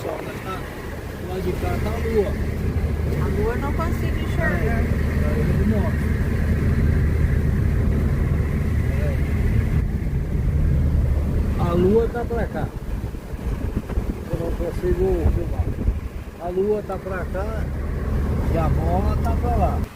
só, mas tá lá de cá tá a lua. A lua não consigo enxergar. Aí eu mostro. A lua tá pra cá. Eu não consigo filmar. A lua tá pra cá e a bola tá pra lá.